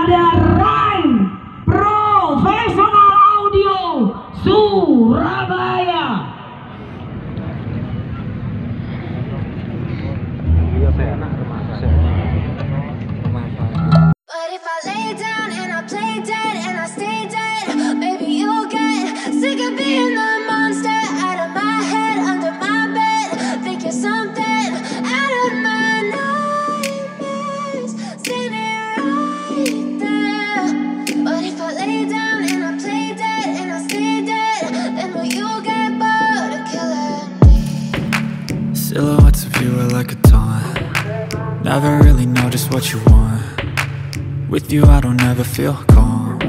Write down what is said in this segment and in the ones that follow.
kepada Rhyme Profesional Audio Surabaya. But if I lay down and I play dead and I stay dead, maybe you'll get sick of being the monster out of my head, under my bed. Think you're something out of my nightmares, standing right there. But if I lay down and I play dead and I stay dead, then will you get bored of killing me? Silhouettes of you are like a taunt. Never really know just what you want. With you I don't ever feel calm.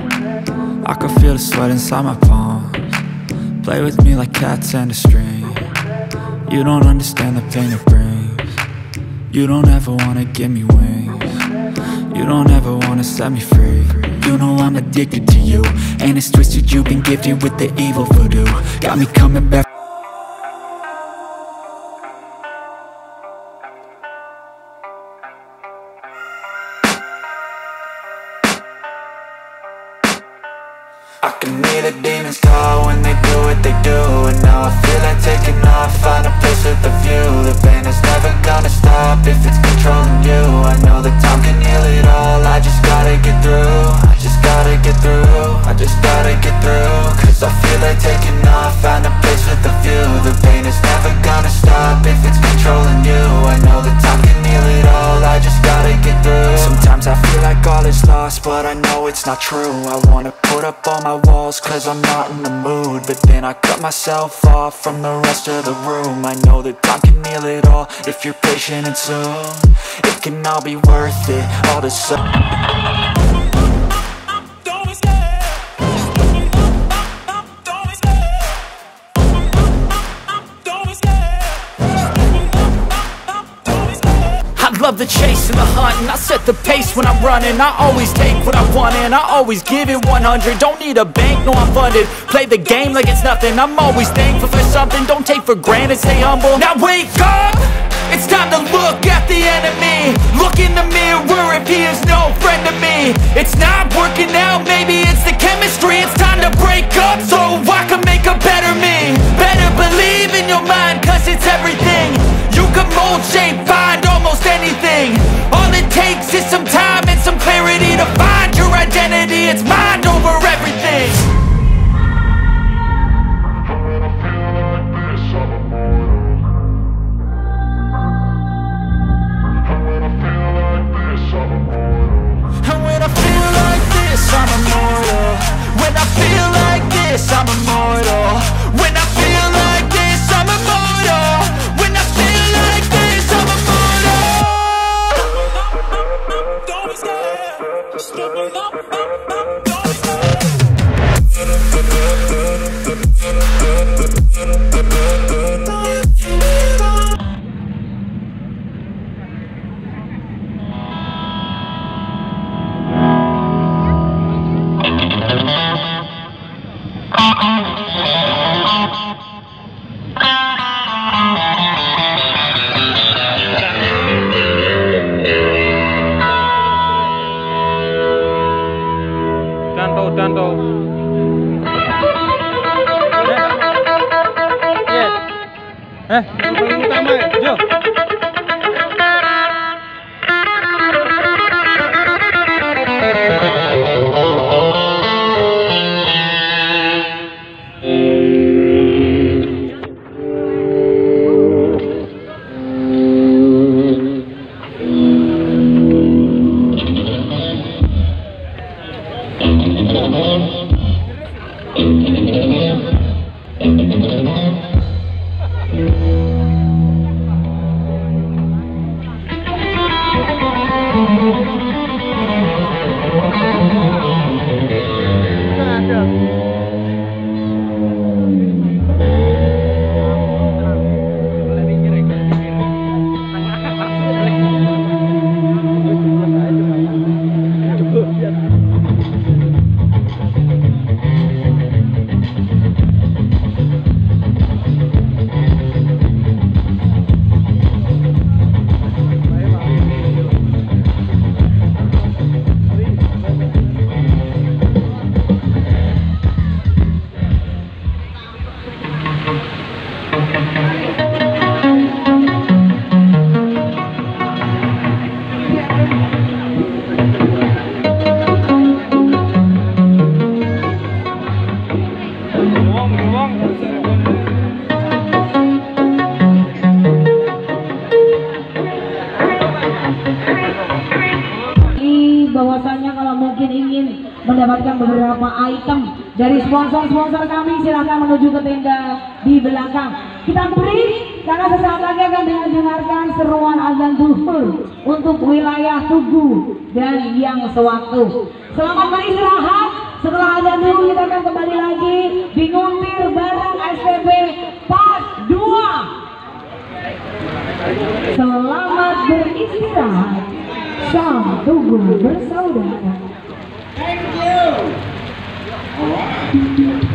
I can feel the sweat inside my palms. Play with me like cats and a string. You don't understand the pain it brings. You don't ever wanna give me wings. You don't ever wanna set me free. You know I'm addicted to you, and it's twisted, you've been gifted with the evil voodoo. Got me coming back. I can hear the demons call when they do what they do. And now I feel like taking off, find a place with a view. The pain is never gonna stop if it's controlling you. I know that time can heal it all, I just gotta get through. I just gotta get through, I just gotta get through. Cause I feel like taking off, find a place with a view. The pain is never gonna stop if it's controlling you. I know that time can heal it all, I just gotta get through. Sometimes I feel like all is lost, but I know it's not true. I wanna put up all my walls cause I'm not in the mood, but then I cut myself off from the rest of the room. I know that time can heal it all if you're patient, and soon it can all be worth it, all the love the chase and the hunt, and I set the pace when I'm running. I always take what I want and I always give it 100. Don't need a bank, no I'm funded. Play the game like it's nothing. I'm always thankful for something. Don't take for granted, stay humble. Now wake up! It's time to look at the enemy. Look in the mirror if he is no friend to me. It's not working out, maybe it's the chemistry. It's time to break up so I can make a better me. Better believe in your mind cause it's everything. You can mold, shape, find almost anything. All it takes is some time and some clarity to find your identity. It's mind over everything. And when I feel like this, I'm immortal. When I feel like this, I'm immortal. When I feel like this, I'm immortal. When I feel like this, I'm immortal. Don't be scared. Just don't be Danto. Paling utama ya, Jo. beberapa item dari sponsor-sponsor kami. Silahkan menuju ke tenda di belakang. Kita break karena sesaat lagi akan dengarkan seruan azan zuhur untuk wilayah Tugu dan yang sewaktu. Selamat beristirahat. Setelah azan zuhur kita akan kembali lagi di nguntir bareng STB Part 2. Selamat beristirahat. Sang Tugu bersaudara. Thank you. All right.